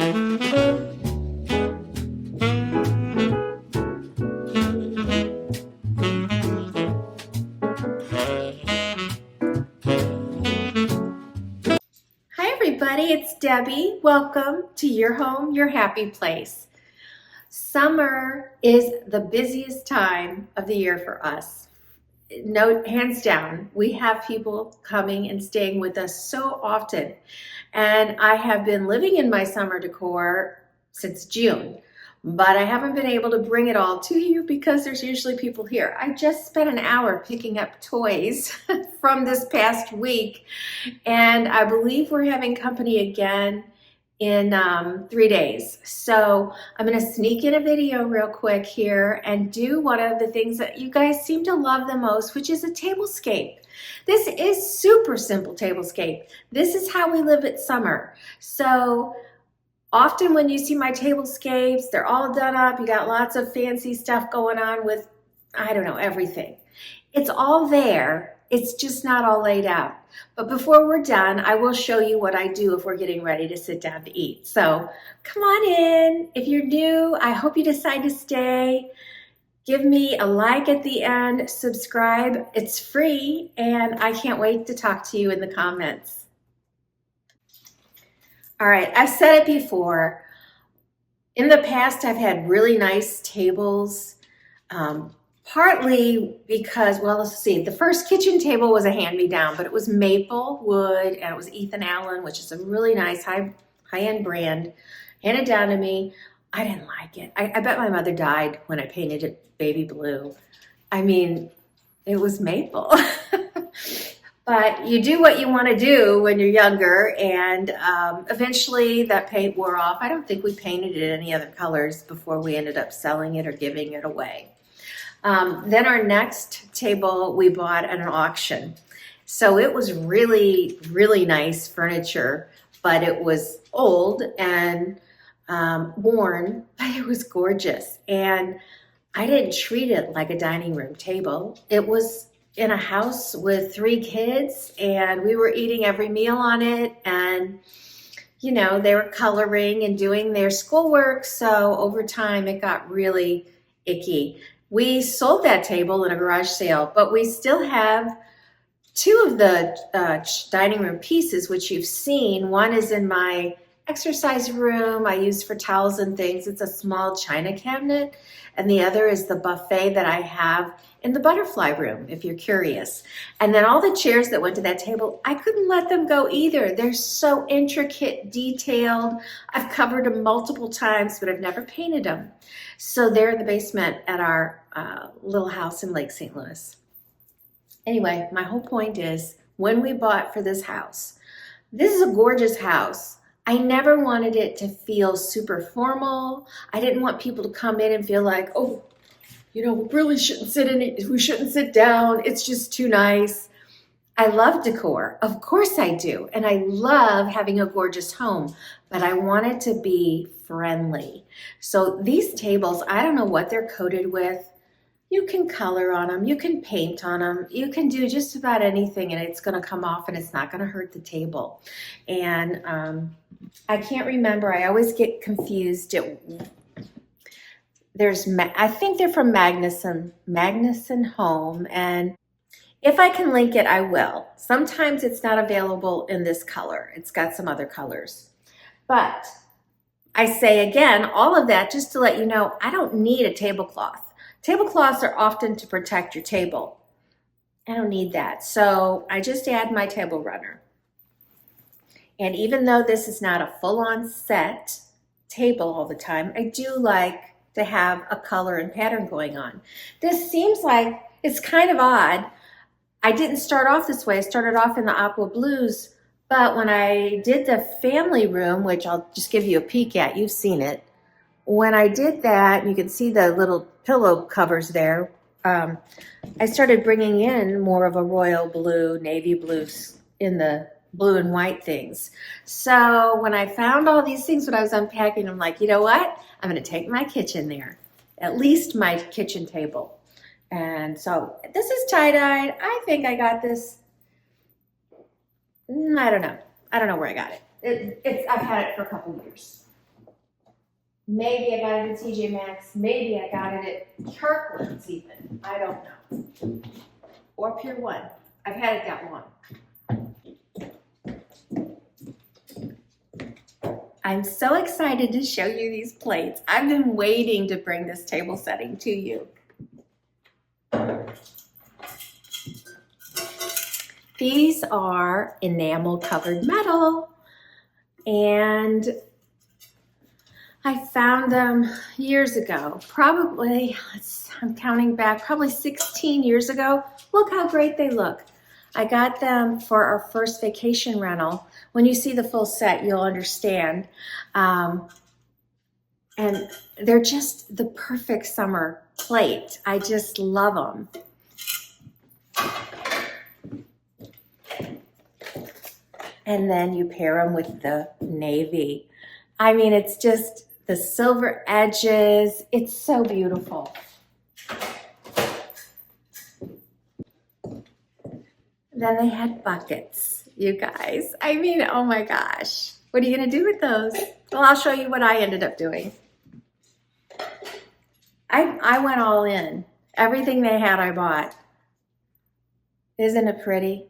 Everybody, it's Debbie. Welcome to your home, your happy place. Summer is the busiest time of the year for us. No, hands down, we have people coming and staying with us so often. And I have been living in my summer decor since June, but I haven't been able to bring it all to you because there's usually people here. I just spent an hour picking up toys from this past week, and I believe we're having company again in 3 days. So I'm going to sneak in a video real quick here and do one of the things that you guys seem to love the most, which is a tablescape. This is super simple tablescape. This is how we live at summer. So often when you see my tablescapes, they're all done up. You got lots of fancy stuff going on with, I don't know, everything. It's all there. It's just not all laid out. But before we're done, I will show you what I do if we're getting ready to sit down to eat. So come on in. If you're new, I hope you decide to stay. Give me a like at the end, subscribe. It's free, and I can't wait to talk to you in the comments. All right, I've said it before. In the past, I've had really nice tables. Partly because, well, let's see, the first kitchen table was a hand-me-down, but it was maple wood, and it was Ethan Allen, which is a really nice high-end brand, handed down to me. I didn't like it. I bet my mother died when I painted it baby blue. I mean, it was maple. But you do what you want to do when you're younger, and eventually that paint wore off. I don't think we painted it any other colors before we ended up selling it or giving it away. Then our next table we bought at an auction. So it was really, really nice furniture, but it was old and worn, but it was gorgeous. And I didn't treat it like a dining room table. It was in a house with 3 kids, and we were eating every meal on it. And, you know, they were coloring and doing their schoolwork. So over time, it got really icky. We sold that table in a garage sale, but we still have 2 of the dining room pieces, which you've seen. One is in my exercise room I use for towels and things. It's a small china cabinet. And the other is the buffet that I have in the butterfly room, if you're curious. And then all the chairs that went to that table, I couldn't let them go either. They're so intricate, detailed. I've covered them multiple times, but I've never painted them. So they're in the basement at our little house in Lake St. Louis. Anyway, my whole point is, when we bought for this house, this is a gorgeous house. I never wanted it to feel super formal. I didn't want people to come in and feel like, oh, you know, we really shouldn't sit in it. We shouldn't sit down. It's just too nice. I love decor. Of course I do. And I love having a gorgeous home, but I want it to be friendly. So these tables, I don't know what they're coated with. You can color on them. You can paint on them. You can do just about anything, and it's going to come off, and it's not going to hurt the table. And I can't remember. I always get confused. I think they're from Magnuson Home, and if I can link it, I will. Sometimes it's not available in this color. It's got some other colors. But I say again, all of that just to let you know, I don't need a tablecloth. Tablecloths are often to protect your table. I don't need that. So I just add my table runner. And even though this is not a full-on set table all the time, I do like to have a color and pattern going on. This seems like it's kind of odd. I didn't start off this way. I started off in the aqua blues, but when I did the family room, which I'll just give you a peek at, you've seen it. When I did that, you can see the little pillow covers there. I started bringing in more of a royal blue, navy blues in the blue and white things. So when I found all these things when I was unpacking, I'm like, you know what? I'm going to take my kitchen there, at least my kitchen table. And so this is tie-dyed. I think I got this. I don't know. I don't know where I got it. I've had it for a couple years. Maybe I got it at TJ Maxx. Maybe I got it at Kirkland's even. I don't know. Or Pier 1. I've had it that long. I'm so excited to show you these plates. I've been waiting to bring this table setting to you. These are enamel covered metal, and I found them years ago, probably, I'm counting back, probably 16 years ago. Look how great they look. I got them for our first vacation rental. When you see the full set, you'll understand. And they're just the perfect summer plate. I just love them. And then you pair them with the navy. I mean, it's just the silver edges. It's so beautiful. Then they had buckets, you guys. I mean, oh my gosh. What are you gonna do with those? Well, I'll show you what I ended up doing. I went all in. Everything they had, I bought. Isn't it pretty?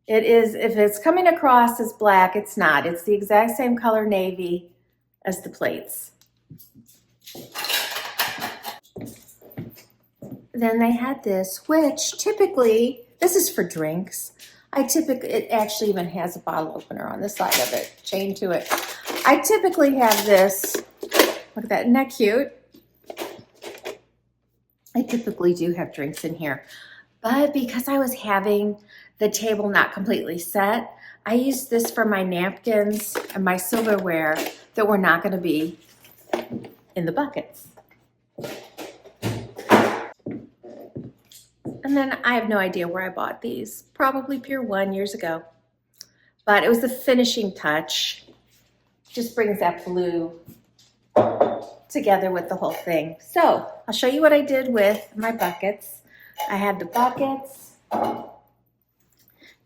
It is. If it's coming across as black, it's not. It's the exact same color navy as the plates. Then they had this, which typically, this is for drinks. It actually even has a bottle opener on the side of it, chained to it. I typically have this, look at that, isn't that cute? I typically do have drinks in here, but because I was having the table not completely set, I used this for my napkins and my silverware that were not gonna be in the buckets. And then I have no idea where I bought these, probably Pier 1 years ago. But it was the finishing touch. Just brings that blue together with the whole thing. So I'll show you what I did with my buckets. I had the buckets,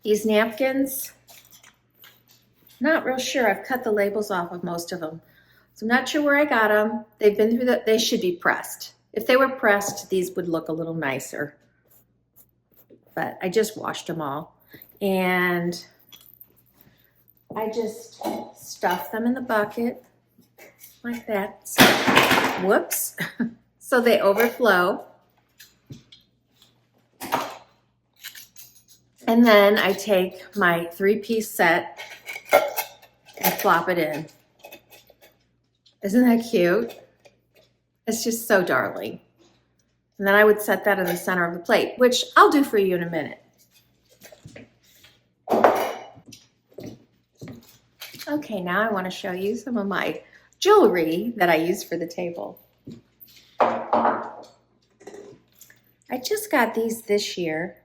these napkins. Not real sure, I've cut the labels off of most of them. So I'm not sure where I got them. They've been through they should be pressed. If they were pressed, these would look a little nicer. But I just washed them all. And I just stuffed them in the bucket like that. So, whoops. So they overflow. And then I take my 3-piece set and flop it in. Isn't that cute? It's just so darling. And then I would set that in the center of the plate, which I'll do for you in a minute. Okay, now I want to show you some of my jewelry that I use for the table. I just got these this year.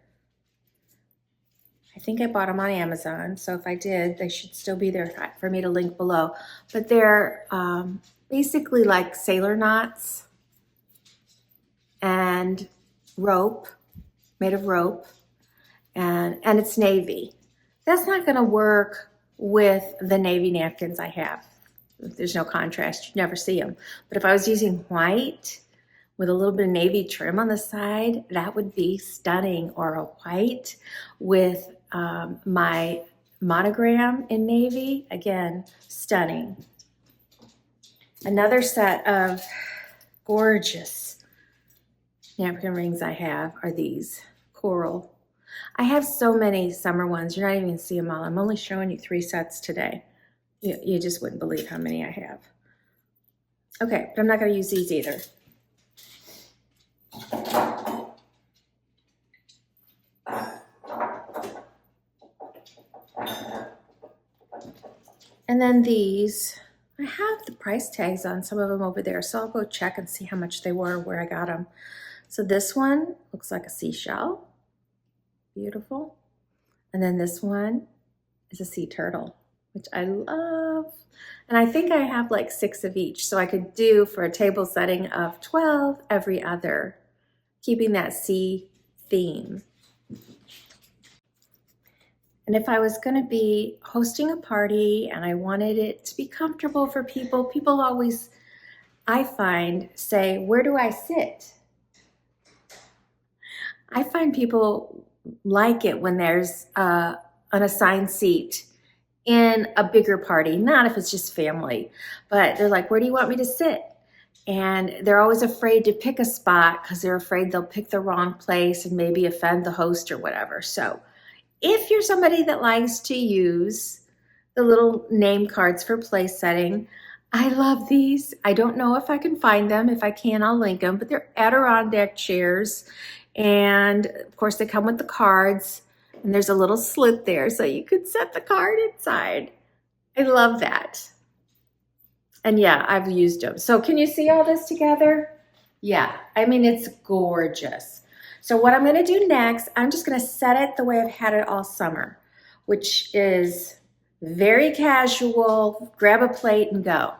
I think I bought them on Amazon, so if I did, they should still be there for me to link below. But they're basically like sailor knots and rope, made of rope, and it's navy. That's not gonna work with the navy napkins I have. There's no contrast, you'd never see them. But if I was using white with a little bit of navy trim on the side, that would be stunning. Or a white with my monogram in navy, again, stunning. Another set of gorgeous napkin rings I have are these coral. I have so many summer ones. You're not even gonna see them all. I'm only showing you 3 sets today. You just wouldn't believe how many I have. Okay, but I'm not gonna use these either. And then these, I have the price tags on some of them over there, so I'll go check and see how much they were, where I got them. So this one looks like a seashell, beautiful. And then this one is a sea turtle, which I love. And I think I have like 6 of each, so I could do for a table setting of 12 every other, keeping that sea theme. And if I was going to be hosting a party and I wanted it to be comfortable for people, people always I find say, where do I sit? I find people like it when there's an assigned seat in a bigger party, not if it's just family, but they're like, where do you want me to sit? And they're always afraid to pick a spot because they're afraid they'll pick the wrong place and maybe offend the host or whatever. So if you're somebody that likes to use the little name cards for place setting, I love these. I don't know if I can find them. If I can, I'll link them, but they're Adirondack chairs. And of course they come with the cards, and there's a little slit there so you could set the card inside. I love that. And yeah, I've used them. So can you see all this together? Yeah, I mean, it's gorgeous. So what I'm gonna do next, I'm just gonna set it the way I've had it all summer, which is very casual, grab a plate and go.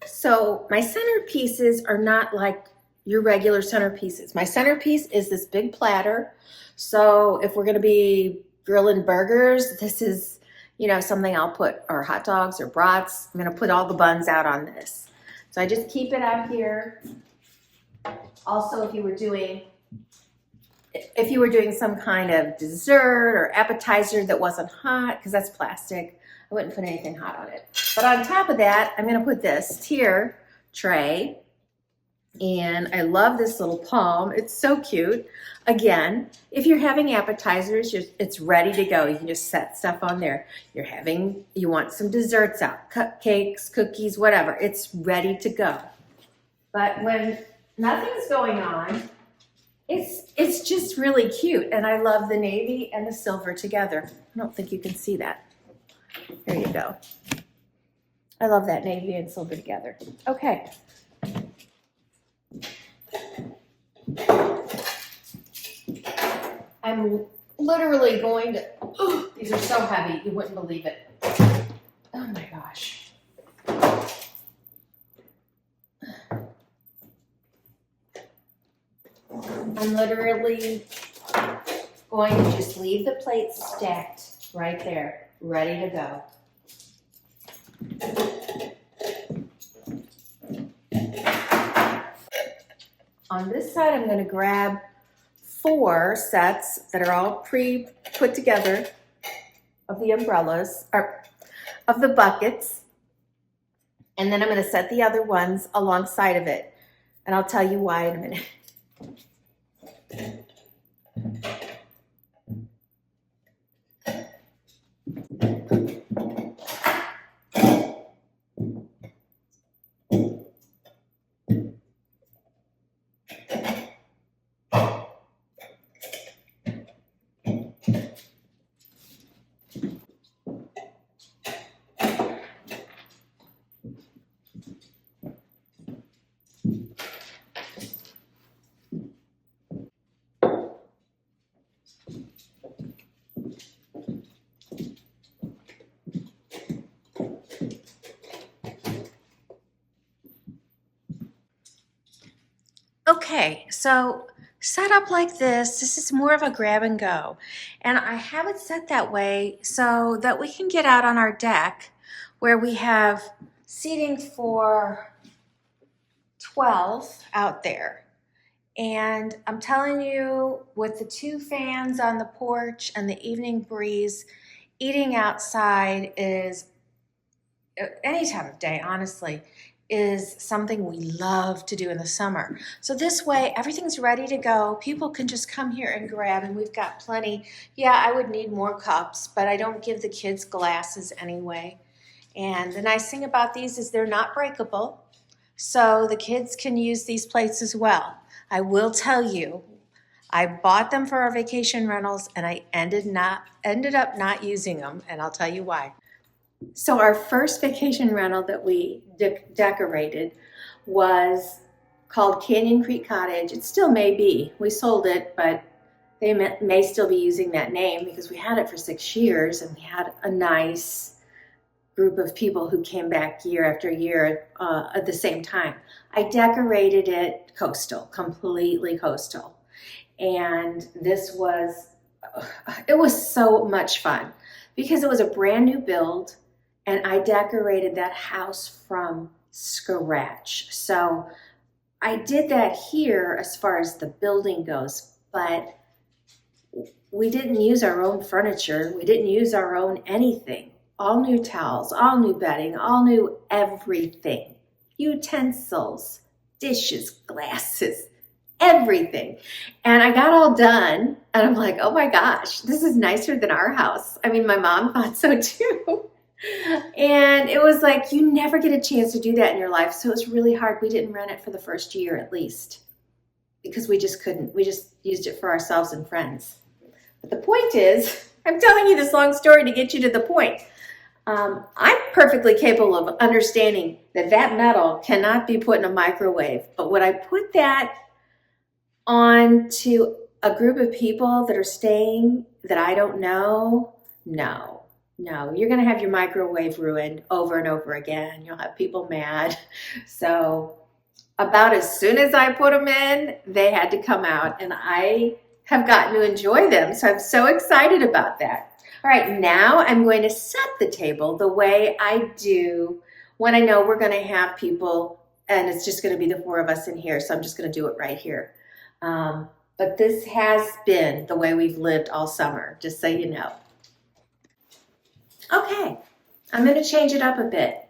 So my centerpieces are not like your regular centerpieces. My centerpiece is this big platter. So if we're gonna be grilling burgers, this is, you know, something I'll put, or hot dogs or brats. I'm gonna put all the buns out on this. So I just keep it out here. Also, if you were doing some kind of dessert or appetizer that wasn't hot, because that's plastic, I wouldn't put anything hot on it. But on top of that, I'm gonna put this tier tray. And I love this little palm. It's so cute. Again, if you're having appetizers, it's ready to go. You can just set stuff on there. You want some desserts out, cupcakes, cookies, whatever. It's ready to go. But when nothing's going on, it's just really cute. And I love the navy and the silver together. I don't think you can see that. There you go. I love that navy and silver together. Okay. I'm literally going to, oh, these are so heavy, you wouldn't believe it. Oh my gosh. I'm literally going to just leave the plate stacked right there, ready to go. On this side, I'm going to grab 4 sets that are all pre-put together of the umbrellas, or of the buckets. And then I'm going to set the other ones alongside of it. And I'll tell you why in a minute. Okay, so set up like this is more of a grab and go. And I have it set that way so that we can get out on our deck where we have seating for 12 out there. And I'm telling you, with the 2 fans on the porch and the evening breeze, eating outside is, any time of day, honestly, is something we love to do in the summer. So this way, everything's ready to go. People can just come here and grab, and we've got plenty. Yeah, I would need more cups, but I don't give the kids glasses anyway. And the nice thing about these is they're not breakable, so the kids can use these plates as well. I will tell you, I bought them for our vacation rentals, and I ended up not using them, and I'll tell you why. So our first vacation rental that we decorated was called Canyon Creek Cottage. It still may be. We sold it, but they may still be using that name because we had it for 6 years, and we had a nice group of people who came back year after year at the same time. I decorated it coastal, completely coastal. And it was so much fun because it was a brand new build. and I decorated that house from scratch. So I did that here as far as the building goes, but we didn't use our own furniture. We didn't use our own anything. All new towels, all new bedding, all new everything. Utensils, dishes, glasses, everything. And I got all done and I'm like, oh my gosh, this is nicer than our house. I mean, my mom thought so too. And it was like, you never get a chance to do that in your life. So it's really hard. We didn't rent it for the first year at least because we just couldn't. We just used it for ourselves and friends. But the point is, I'm telling you this long story to get you to the point. I'm perfectly capable of understanding that that metal cannot be put in a microwave. But would I put that onto a group of people that are staying that I don't know? No, you're going to have your microwave ruined over and over again. You'll have people mad. So about as soon as I put them in, they had to come out, and I have gotten to enjoy them. So I'm so excited about that. All right, now I'm going to set the table the way I do when I know we're going to have people, and it's just going to be the 4 of us in here. So I'm just going to do it right here. But this has been the way we've lived all summer, just so you know. Okay, I'm going to change it up a bit.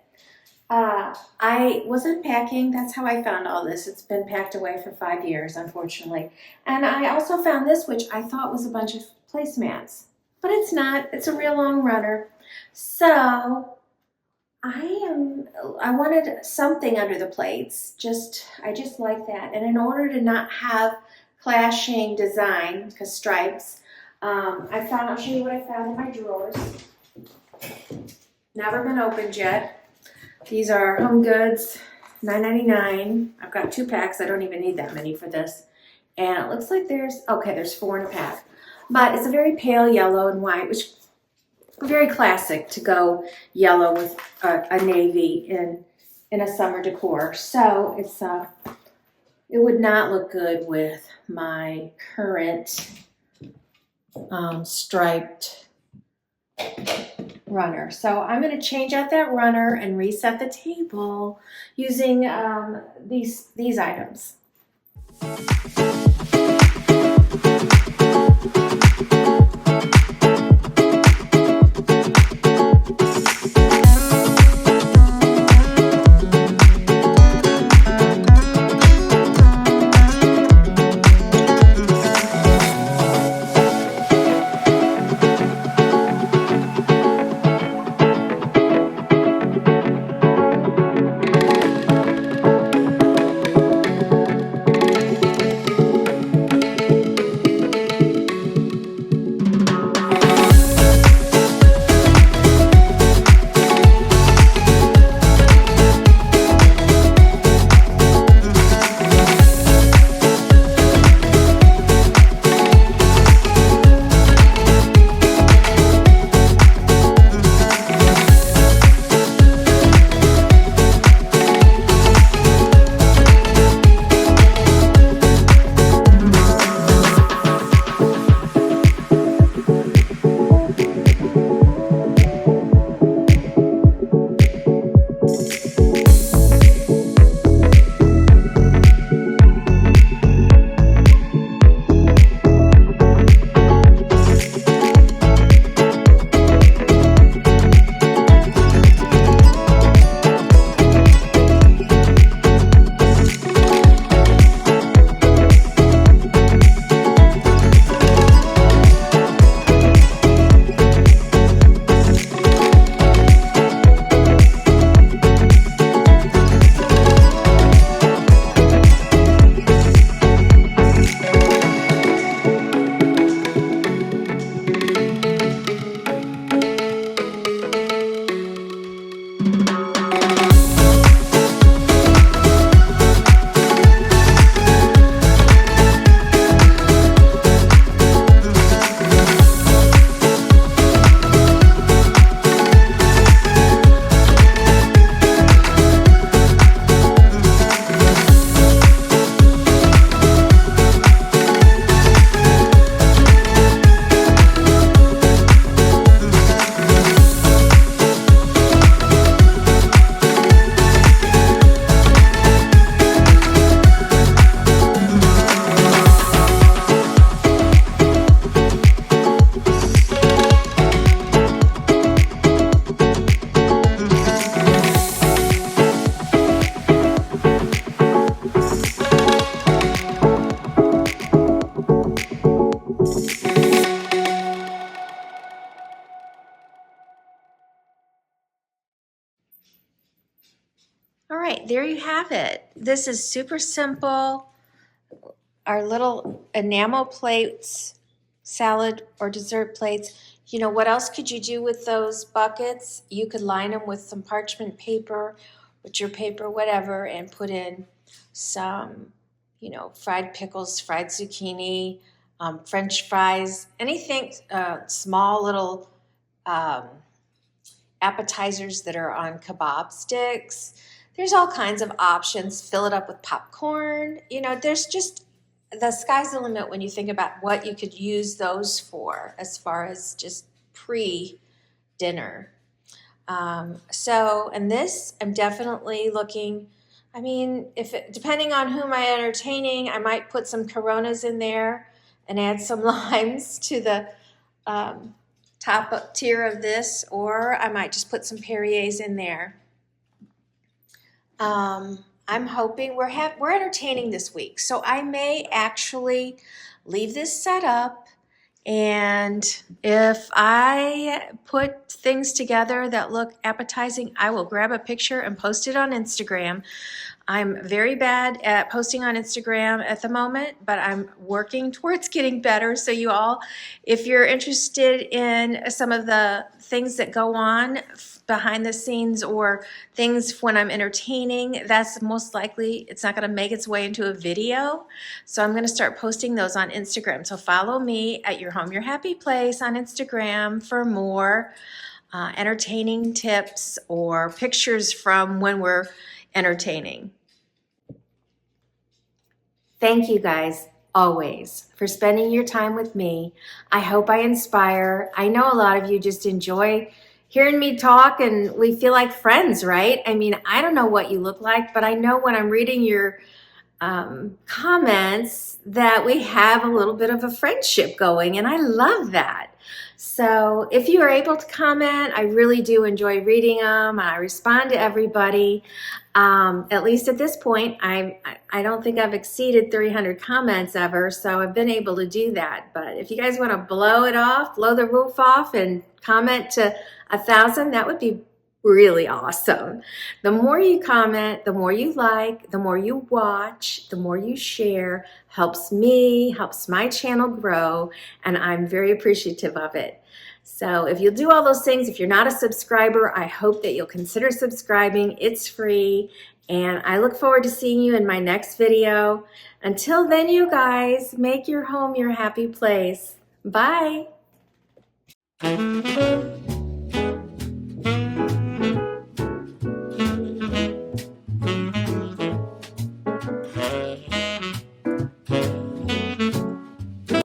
I was unpacking. That's how I found all this. It's been packed away for 5 years, unfortunately. And I also found this, which I thought was a bunch of placemats, but it's not. It's a real long runner. So I wanted something under the plates. I just like that. And in order to not have clashing design, because stripes, I'll show you what I found in my drawers. Never been opened yet. These are Home Goods, $9.99. I've got 2 packs. I don't even need that many for this. And it looks like there's 4 in a pack. But it's a very pale yellow and white, which is very classic to go yellow with a navy in a summer decor. So it would not look good with my current striped runner. So I'm going to change out that runner and reset the table using these items. All right, there you have it. This is super simple. Our little enamel plates, salad or dessert plates. You know, what else could you do with those buckets? You could line them with some parchment paper, butcher paper, whatever, and put in some, you know, fried pickles, fried zucchini, French fries, anything, small little appetizers that are on kebab sticks. There's all kinds of options. Fill it up with popcorn. You know, there's just, the sky's the limit when you think about what you could use those for as far as just pre-dinner. And this, I'm definitely looking, I mean, depending on whom I'm entertaining, I might put some Coronas in there and add some limes to the top tier of this, or I might just put some Perriers in there. I'm hoping we're entertaining this week, so I may actually leave this set up, and if I put things together that look appetizing, I will grab a picture and post it on Instagram. I'm very bad at posting on Instagram at the moment, but I'm working towards getting better. So you all, if you're interested in some of the things that go on behind the scenes or things when I'm entertaining, that's most likely, it's not going to make its way into a video. So I'm going to start posting those on Instagram. So follow me at Your Home, Your Happy Place on Instagram for more entertaining tips or pictures from when we're entertaining. Thank you guys always for spending your time with me. I hope I inspire. I know a lot of you just enjoy hearing me talk and we feel like friends, right? I mean, I don't know what you look like, but I know when I'm reading your comments that we have a little bit of a friendship going, and I love that. So if you are able to comment, I really do enjoy reading them. I respond to everybody. At least at this point, I don't think I've exceeded 300 comments ever, so I've been able to do that. But if you guys want to blow it off, blow the roof off and comment to 1,000, that would be really awesome. The more you comment, the more you like, the more you watch, the more you share, helps me, helps my channel grow, and I'm very appreciative of it. So if you'll do all those things, if you're not a subscriber, I hope that you'll consider subscribing. It's free, and I look forward to seeing you in my next video. Until then, you guys, make your home your happy place. Bye.